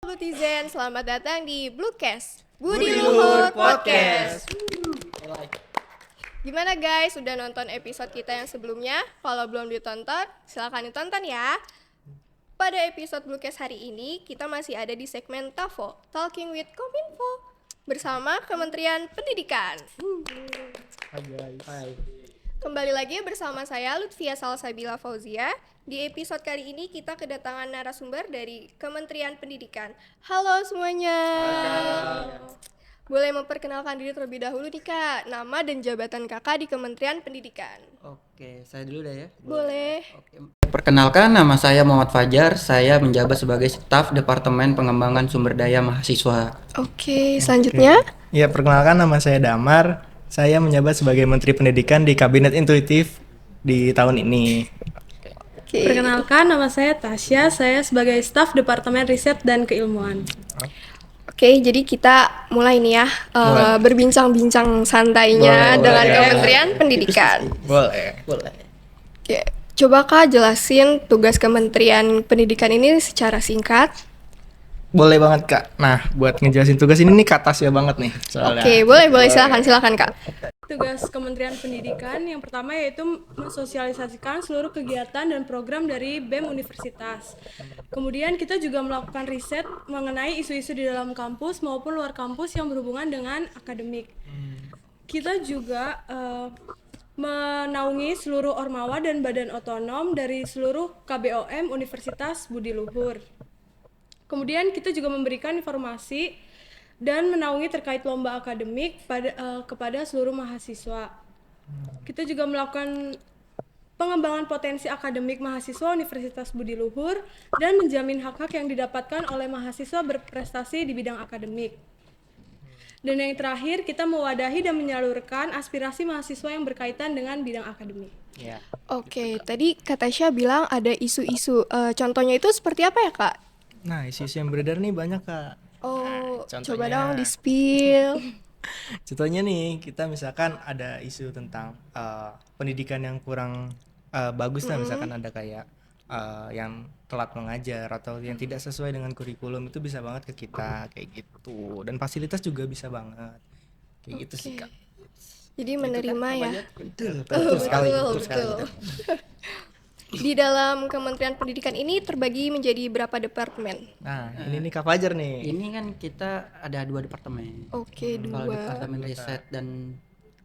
Netizen, selamat datang di Bluecast Budi Luhur Podcast. Gimana guys, sudah nonton episode kita yang sebelumnya? Kalau belum ditonton, silahkan ditonton ya. Pada episode Bluecast hari ini, kita masih ada di segmen TAFO, Talking with Kominfo, bersama Kementerian Pendidikan. Hai. Kembali lagi bersama saya Lutfia Salsabila Fauzia. Di episode kali ini kita kedatangan narasumber dari Kementerian Pendidikan. Halo semuanya. Boleh memperkenalkan diri terlebih dahulu nih Kak, nama dan jabatan Kakak di Kementerian Pendidikan. Oke, saya dulu dah ya. Boleh. Oke. Perkenalkan, nama saya Muhammad Fajar. Saya menjabat sebagai staf Departemen Pengembangan Sumber Daya Mahasiswa. Oke, selanjutnya. Ya, perkenalkan nama saya Damar. Saya menjabat sebagai Menteri Pendidikan di Kabinet Intuitif di tahun ini. Oke. Perkenalkan, nama saya Tasya. Saya sebagai staf Departemen Riset dan Keilmuan. Oke, jadi kita mulai nih ya, berbincang-bincang santainya Boleh. dengan Kementerian Pendidikan. Boleh. Oke, coba Kak jelasin tugas Kementerian Pendidikan ini secara singkat. Boleh banget, Kak. Nah, buat ngejelasin tugas ini nih Kak Tasya banget nih soalnya. Oke, boleh silakan Kak. Tugas Kementerian Pendidikan yang pertama yaitu mensosialisasikan seluruh kegiatan dan program dari BEM Universitas. Kemudian kita juga melakukan riset mengenai isu-isu di dalam kampus maupun luar kampus yang berhubungan dengan akademik. Kita juga menaungi seluruh ormawa dan badan otonom dari seluruh KBOM Universitas Budi Luhur. Kemudian kita juga memberikan informasi dan menaungi terkait lomba akademik kepada seluruh mahasiswa. Kita juga melakukan pengembangan potensi akademik mahasiswa Universitas Budi Luhur dan menjamin hak-hak yang didapatkan oleh mahasiswa berprestasi di bidang akademik. Dan yang terakhir, kita mewadahi dan menyalurkan aspirasi mahasiswa yang berkaitan dengan bidang akademik. Ya. Oke, tadi Kak Tasya bilang ada isu-isu. Contohnya itu seperti apa ya Kak? Nah, isu-isu yang beredar nih banyak, Kak. Oh, contohnya. coba dong di-spill. Contohnya nih, kita misalkan ada isu tentang pendidikan yang kurang bagus lah, misalkan ada kayak yang telat mengajar atau yang tidak sesuai dengan kurikulum, itu bisa banget ke kita kayak gitu. Dan fasilitas juga bisa banget. Kayak gitu sih, Kak. Jadi menerima ya. Betul Betul. Di dalam Kementerian Pendidikan ini terbagi menjadi berapa departemen? Nah, ini nih Kak Fajar nih. Ini kan kita ada 2 departemen. Oke, Kalau 2. Departemen Riset dan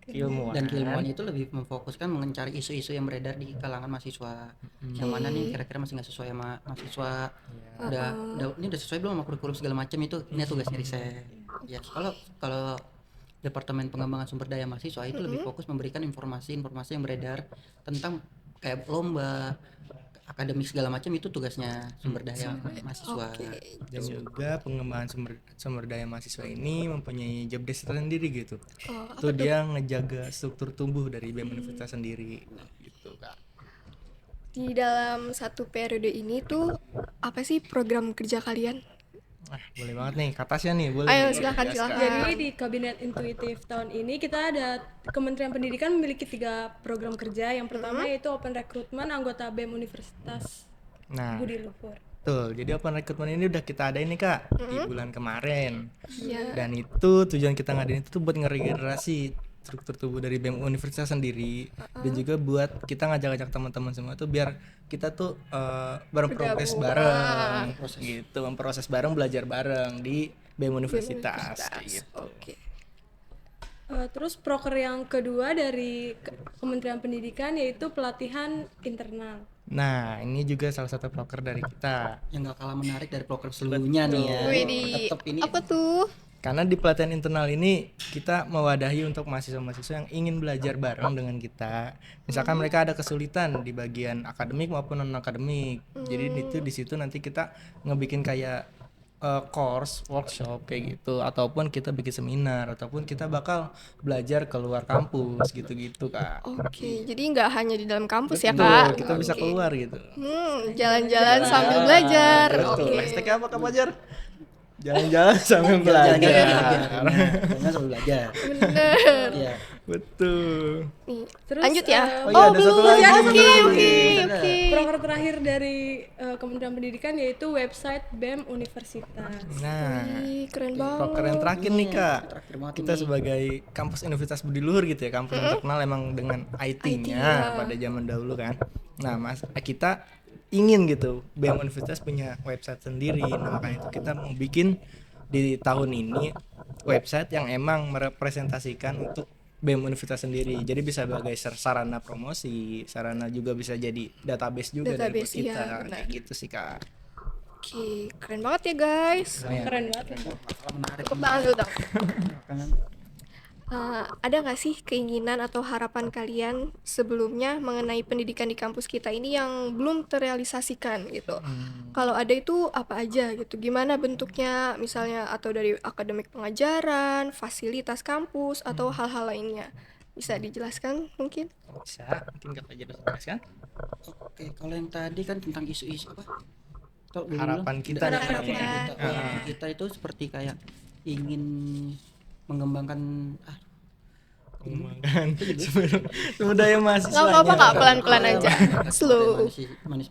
Keilmuan. Keilmuan itu lebih memfokuskan mencari isu-isu yang beredar di kalangan mahasiswa. Yang mana nih kira-kira masih nggak sesuai sama mahasiswa. Ini udah sesuai belum sama kurikulum segala macam itu. Ini tugasnya riset. Ya, kalau Departemen Pengembangan Sumber Daya Mahasiswa itu lebih fokus memberikan informasi-informasi yang beredar tentang kayak lomba akademik segala macam, itu tugasnya sumber daya mahasiswa. Dan juga pengembangan sumber daya mahasiswa ini mempunyai job desk sendiri gitu. Itu dia ngejaga struktur tumbuh dari BEM Universitas sendiri gitu, Kak. Di dalam satu periode ini tuh apa sih program kerja kalian? Nah, boleh banget nih, Kak Tasya nih, boleh. Ayo nih, silakan. Jadi di Kabinet Intuitif tahun ini kita ada Kementerian Pendidikan memiliki 3 program kerja. Yang pertama yaitu Open Recruitment anggota BEM Universitas Nah, Budi Luhur. betul. Jadi open recruitment ini udah kita adain nih, Kak, di bulan kemarin. Iya. Dan itu tujuan kita ngadain itu tuh buat ngeregenerasi struktur tubuh dari BEM Universitas sendiri, dan juga buat kita ngajak-ngajak teman-teman semua tuh biar kita tuh berprogres bareng gitu, memproses bareng, belajar bareng di BEM Universitas kayak gitu. Oke. Terus proker yang kedua dari Kementerian Pendidikan yaitu pelatihan internal. Nah, ini juga salah satu proker dari kita. Yang gak kalah menarik dari program sebelumnya nih ya. Widih, Tetap ini apa tuh? Karena di pelatihan internal ini kita mewadahi untuk mahasiswa-mahasiswa yang ingin belajar bareng dengan kita. Misalkan mereka ada kesulitan di bagian akademik maupun non akademik. Jadi itu di situ nanti kita ngebikin kayak course, workshop kayak gitu, ataupun kita bikin seminar, ataupun kita bakal belajar keluar kampus gitu-gitu, Kak. Oke, jadi nggak hanya di dalam kampus ya Betul, Kak? kita bisa Oke. keluar gitu. Jalan-jalan sambil belajar. Betul. Oke. Hashtagnya apa, Kak Fajar? Jalan-jalan sambil belajar. Jangan sambil belajar. Bener. Iya. Betul. Nih, Terus, lanjut ya. oh iya, ada satu lagi. Oke, Ada oke, lagi. oke. proker terakhir dari Kementerian Pendidikan yaitu website BEM Universitas. Nah, Ih, keren proker banget. yang terakhir nih Kak. Terakhir banget Kita ini. sebagai kampus Universitas Budi Luhur gitu ya, kampus yang terkenal emang dengan IT-nya pada zaman dahulu kan. Nah, kita ingin gitu BEM Universitas punya website sendiri. Nah, makanya itu kita mau bikin di tahun ini website yang emang merepresentasikan untuk BEM Universitas sendiri. Jadi bisa sebagai sarana promosi, sarana juga bisa jadi database juga dari Database, kita. iya, benar. Kayak gitu sih Kak. Oke, keren banget ya guys. Keren banget. Menarik. Tepuk tangan dulu dong. Kan Ada nggak sih keinginan atau harapan kalian sebelumnya mengenai pendidikan di kampus kita ini yang belum terrealisasikan gitu? Kalau ada itu apa aja gitu? Gimana bentuknya misalnya atau dari akademik pengajaran, fasilitas kampus atau hal-hal lainnya? Bisa dijelaskan mungkin? Bisa, mungkin Kak Fajar bisa jelaskan? Oke, kalau yang tadi kan tentang isu-isu apa? Tau dulu Harapan dong. kita. Harapan. Kita itu seperti kayak ingin mengembangkan Kembangkan sumber daya mahasiswa. Nggak apa-apa Kak, pelan-pelan aja. Slow.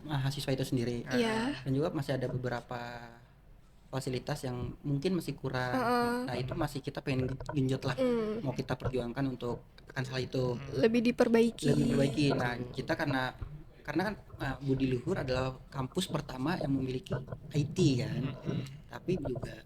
mahasiswa itu sendiri. Iya. Dan juga masih ada beberapa fasilitas yang mungkin masih kurang. Nah, itu masih kita pengen genjot lah. Mau kita perjuangkan untuk akan hal itu Lebih diperbaiki. lebih perbaiki. Nah, kita karena kan Budi Luhur adalah kampus pertama yang memiliki IT kan. Tapi juga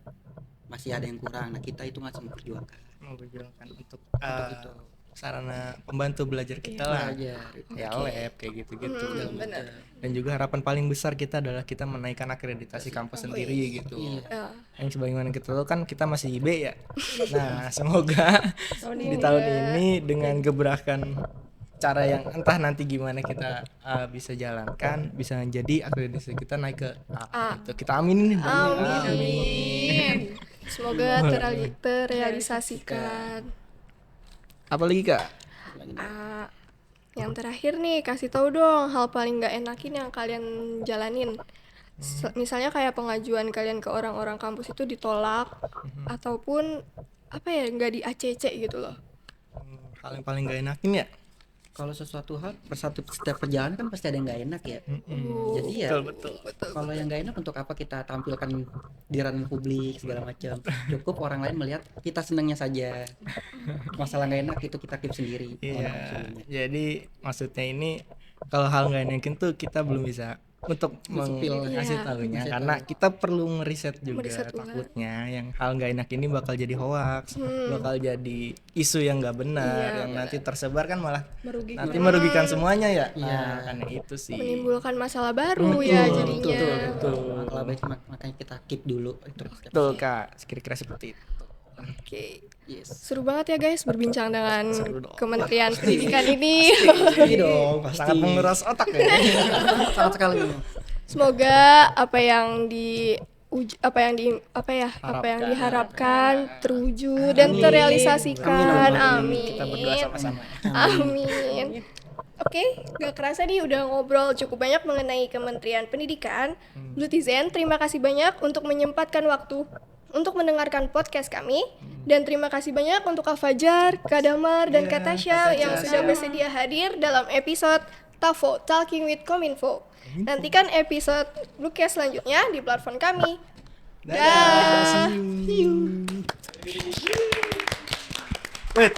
masih ada yang kurang. Nah, kita itu masih memperjuangkan. Memperjuangkan untuk itu. sarana pembantu belajar kita lah. Belajar. Ya lab kayak gitu-gitu. Benar. Dan juga harapan paling besar kita adalah kita menaikkan akreditasi kampus sendiri gitu. Iya. Yang sebagaimana kita tahu kan kita masih IB ya. Nah, semoga di tahun ini dengan gebrakan cara yang entah nanti gimana kita bisa jalankan, bisa jadi akreditasi kita naik ke A. Gitu. Kita aminin nih. Amin. Semoga terrealisasikan. Apa lagi Kak? Yang terakhir nih, kasih tahu dong hal paling nggak enakin yang kalian jalanin. Misalnya kayak pengajuan kalian ke orang-orang kampus itu ditolak ataupun apa ya nggak di ACC gitu loh. Hal yang paling gak enakin ya? Kalau sesuatu hal setiap perjalanan kan pasti ada yang nggak enak ya. Jadi ya Betul. kalau yang nggak enak untuk apa kita tampilkan di ranah publik segala macam. Cukup orang lain melihat kita senangnya saja. Masalah nggak enak itu kita keep sendiri. Iya. Jadi maksudnya ini kalau hal nggak enakin tuh kita belum bisa untuk ngasih Iya. tahunya karena kita perlu ngeriset juga Meriset ulang. takutnya yang hal nggak enak ini bakal jadi hoax, bakal jadi isu yang nggak benar yang nanti tersebar kan malah nanti merugikan semuanya ya. Nah, karena itu sih. Menimbulkan masalah baru ya jadinya. Betul. Kalau baik makanya kita keep dulu itu. Betul Kak, kira-kira seperti itu. Oke. Yes. Seru banget ya guys berbincang dengan Kementerian Pendidikan ini. Iya dong, pasti. Sangat menguras otak ya. Sangat sekali. Semoga apa yang diharapkan terwujud dan terrealisasikan. Amin. Kita berdoa sama-sama. Amin. Oke, gak kerasa nih udah ngobrol cukup banyak mengenai Kementerian Pendidikan. Blutizen, terima kasih banyak untuk menyempatkan waktu untuk mendengarkan podcast kami. Dan terima kasih banyak untuk Kak Fajar, Kak Damar, dan Kak Tasya yang sudah bersedia hadir dalam episode TAFO, Talking with Kominfo. Nantikan episode Bluecast selanjutnya di platform kami. Dah. See you. Wait,